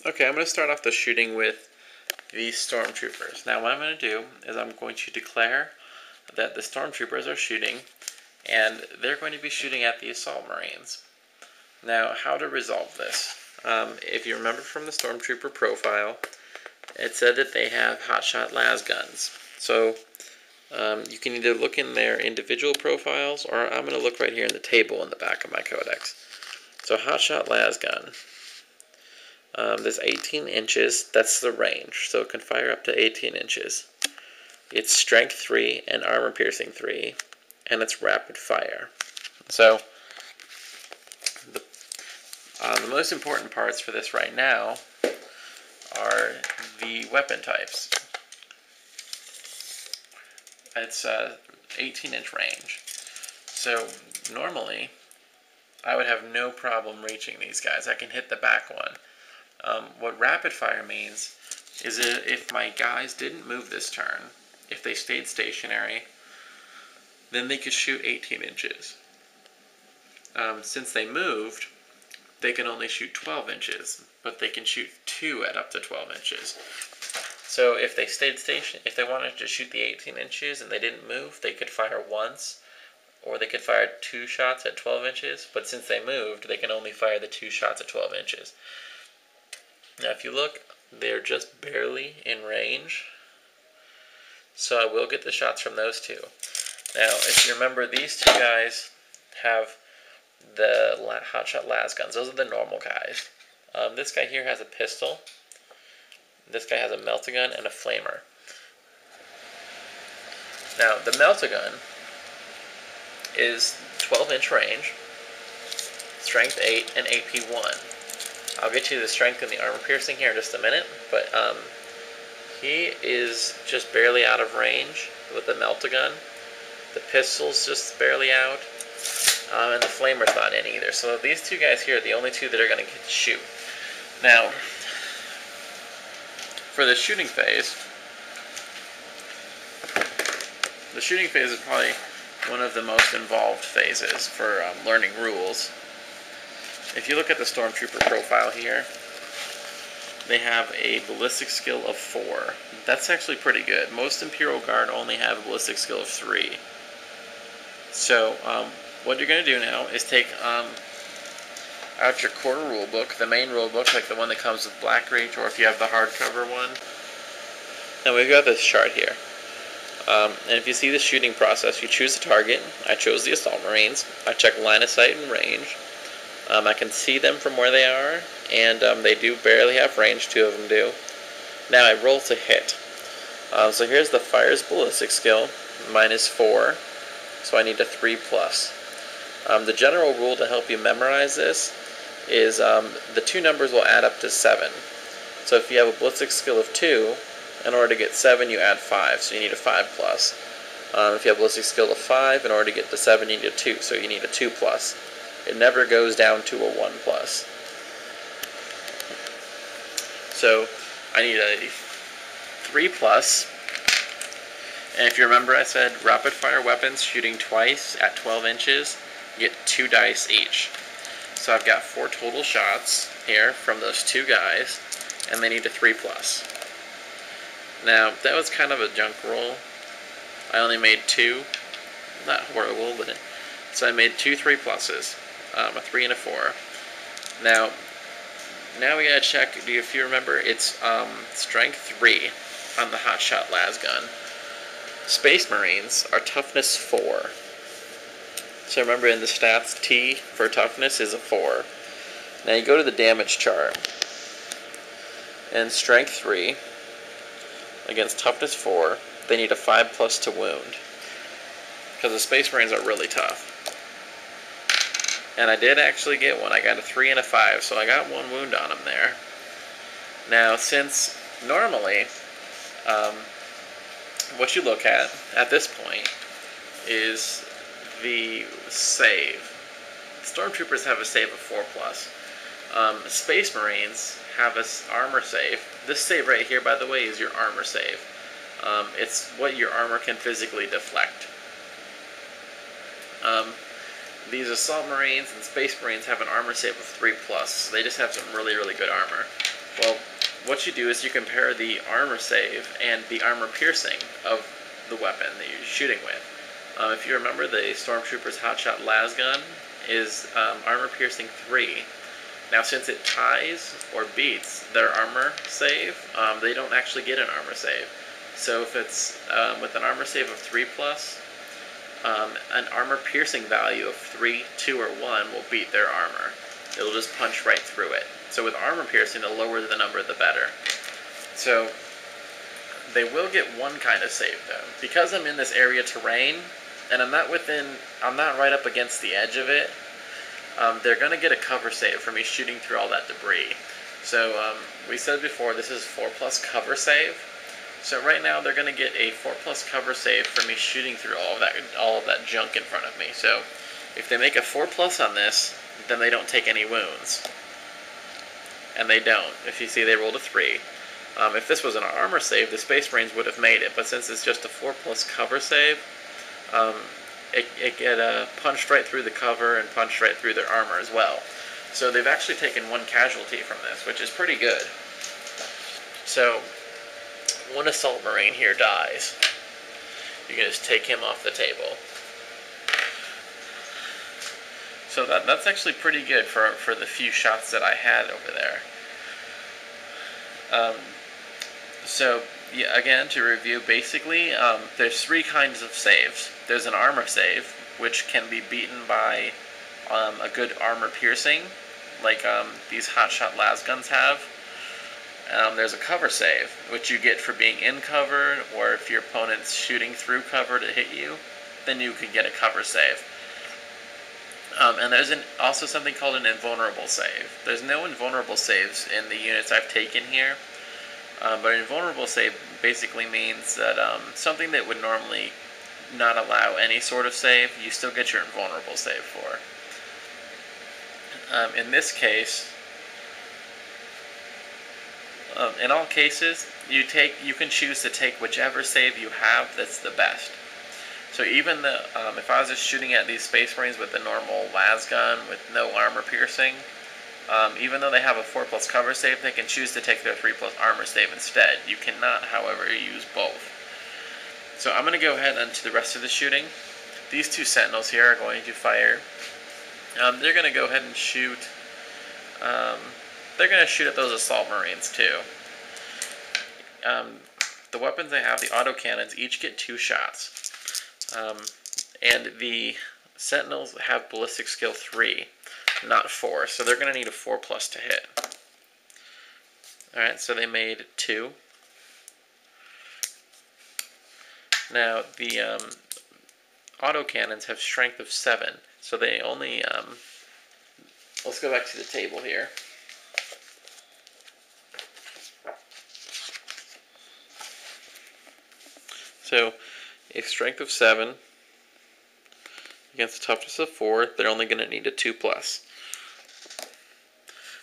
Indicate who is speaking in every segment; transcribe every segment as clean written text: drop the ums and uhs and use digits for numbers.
Speaker 1: Okay, I'm going to start off the shooting with these stormtroopers. Now what I'm going to do is I'm going to declare that the stormtroopers are shooting, and they're going to be shooting at the assault marines. Now, how to resolve this? If you remember from the stormtrooper profile, it said that they have hotshot las guns. So you can either look in their individual profiles, or I'm going to look right here in the table in the back of my codex. So hotshot las gun. There's 18 inches, that's the range, so it can fire up to 18 inches. It's strength 3 and armor piercing 3, and it's rapid fire. So the most important parts for this right now are the weapon types. It's 18-inch range. So normally I would have no problem reaching these guys. I can hit the back one. What rapid fire means is that if my guys didn't move this turn, if they stayed stationary, then they could shoot 18 inches. Since they moved, they can only shoot 12 inches, but they can shoot 2 at up to 12 inches. So if they stayed if they wanted to shoot the 18 inches and they didn't move, they could fire once, or they could fire 2 shots at 12 inches, but since they moved, they can only fire the 2 shots at 12 inches. Now if you look, they're just barely in range, so I will get the shots from those two. Now if you remember, these two guys have the hotshot las guns. Those are the normal guys. This guy here has a pistol. This guy has a melt-a-gun and a flamer. Now the melt-a-gun is 12-inch range, strength 8 and AP 1. I'll get you the strength and the armor piercing here in just a minute, but he is just barely out of range with the melt-a-gun. The pistol's just barely out, and the flamer's not in either. So these two guys here are the only two that are going to get to shoot. Now, for the shooting phase is probably one of the most involved phases for learning rules. If you look at the stormtrooper profile here, they have a ballistic skill of 4. That's actually pretty good. Most Imperial Guard only have a ballistic skill of 3. So what you're going to do now is take out your core rulebook, the main rulebook, like the one that comes with Blackreach, or if you have the hardcover one. And we've got this chart here. And if you see the shooting process, you choose a target. I chose the Assault Marines. I check line of sight and range. I can see them from where they are, and they do barely have range, 2 of them do. Now I roll to hit. So here's the fire's ballistic skill, -4, so I need a 3+. The general rule to help you memorize this is the 2 numbers will add up to 7. So if you have a ballistic skill of 2, in order to get 7 you add 5, so you need a 5+. If you have a ballistic skill of 5, in order to get to 7 you need a 2, so you need a 2+. It never goes down to a 1+. So I need a 3+. And if you remember, I said rapid fire weapons shooting twice at 12 inches get 2 dice each. So I've got 4 total shots here from those 2 guys, and they need a 3+. Now that was kind of a junk roll. I only made 2. Not horrible, but so I made 2 3+, a 3 and a 4. Now we gotta check. If you remember, it's strength 3 on the hotshot las gun. Space Marines are toughness 4. So remember, in the stats, T for toughness is a 4. Now you go to the damage chart, and strength 3 against toughness 4, they need a 5+ to wound, because the Space Marines are really tough. And I did actually get one. I got a 3 and a 5, so I got 1 wound on him there. Now, since normally what you look at this point is the save. Stormtroopers have a save of 4+. Space Marines have an armor save. This save right here, by the way, is your armor save. It's what your armor can physically deflect. These Assault Marines and Space Marines have an armor save of 3+. So they just have some really, really good armor. Well, what you do is you compare the armor save and the armor piercing of the weapon that you're shooting with. If you remember, the Stormtrooper's Hotshot Lasgun is armor piercing 3. Now, since it ties or beats their armor save, they don't actually get an armor save. So if it's with an armor save of 3+, an armor piercing value of 3, 2, or 1 will beat their armor. It'll just punch right through it. So with armor piercing, the lower the number, the better. So they will get one kind of save though. Because I'm in this area terrain, and I'm not right up against the edge of it, they're going to get a cover save for me shooting through all that debris. So we said before, this is 4+ cover save. So right now they're going to get a 4+ cover save for me shooting through all of that junk in front of me. So if they make a 4+ on this, then they don't take any wounds. And they don't. If you see, they rolled a 3. If this was an armor save, the Space Marines would have made it. But since it's just a 4+ cover save, it get punched right through the cover and punched right through their armor as well. So they've actually taken 1 casualty from this, which is pretty good. So one Assault Marine here dies. You can just take him off the table. So that's actually pretty good for the few shots that I had over there. So yeah, again, to review, basically, there's 3 kinds of saves. There's an armor save, which can be beaten by a good armor piercing, like these Hotshot Lasguns have. There's a cover save, which you get for being in cover, or if your opponent's shooting through cover to hit you, then you can get a cover save. And there's also something called an invulnerable save. There's no invulnerable saves in the units I've taken here, but an invulnerable save basically means that something that would normally not allow any sort of save, you still get your invulnerable save for. In this case, in all cases, you can choose to take whichever save you have that's the best. So even if I was just shooting at these Space Marines with the normal lasgun with no armor piercing, even though they have a 4+ cover save, they can choose to take their 3+ armor save instead. You cannot, however, use both. So I'm going to go ahead into the rest of the shooting. These 2 Sentinels here are going to fire. They're going to go ahead and shoot. They're going to shoot at those Assault Marines too. The weapons they have, the autocannons, each get 2 shots. And the Sentinels have ballistic skill 3, not 4, so they're going to need a 4+ to hit. Alright, so they made 2. Now, the autocannons have strength of 7, so they only... let's go back to the table here. So, a strength of 7 against a toughness of 4, they're only going to need a 2+.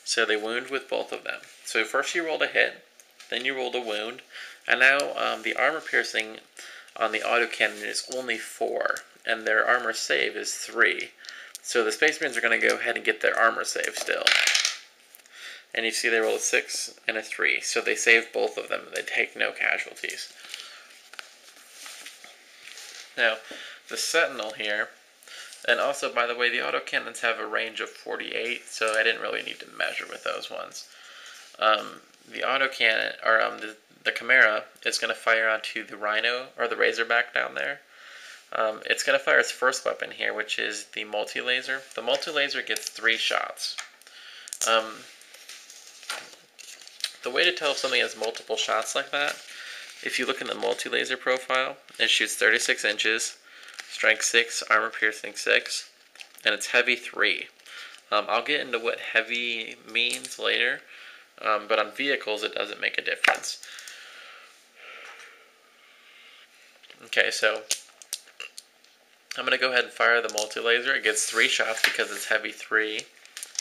Speaker 1: So they wound with both of them. So first you rolled a hit, then you rolled a wound, and now the armor piercing on the autocannon is only 4, and their armor save is 3. So the Space Marines are going to go ahead and get their armor save still. And you see they roll a 6 and a 3, so they save both of them. They take no casualties. Now, the Sentinel here, and also, by the way, the autocannons have a range of 48, so I didn't really need to measure with those ones. The autocannon, or the Chimera, is going to fire onto the Rhino, or the Razorback down there. It's going to fire its first weapon here, which is the multi-laser. The multi-laser gets 3 shots. The way to tell if something has multiple shots like that, if you look in the multi-laser profile, it shoots 36 inches, strength 6, armor piercing 6, and it's heavy 3. I'll get into what heavy means later, but on vehicles it doesn't make a difference. Okay, so I'm going to go ahead and fire the multi-laser. It gets 3 shots because it's heavy 3,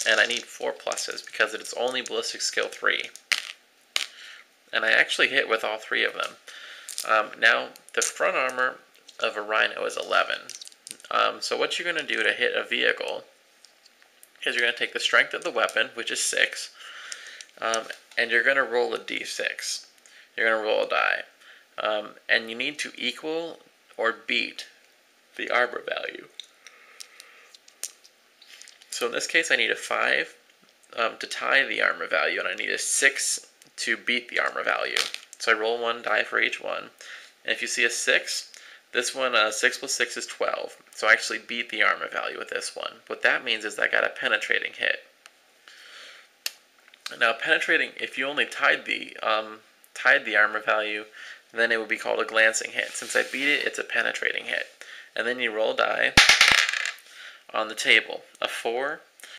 Speaker 1: and I need 4 pluses because it's only ballistic skill 3. And I actually hit with all 3 of them. Now, the front armor of a Rhino is 11. So what you're going to do to hit a vehicle is you're going to take the strength of the weapon, which is 6, and you're going to roll a d6. You're going to roll a die. And you need to equal or beat the armor value. So in this case, I need a 5 to tie the armor value, and I need a 6 to beat the armor value. So I roll 1 die for each one. And if you see a 6, this one, 6 plus 6 is 12. So I actually beat the armor value with this one. What that means is I got a penetrating hit. Now penetrating, if you only tied the armor value, then it would be called a glancing hit. Since I beat it, it's a penetrating hit. And then you roll die on the table. A 4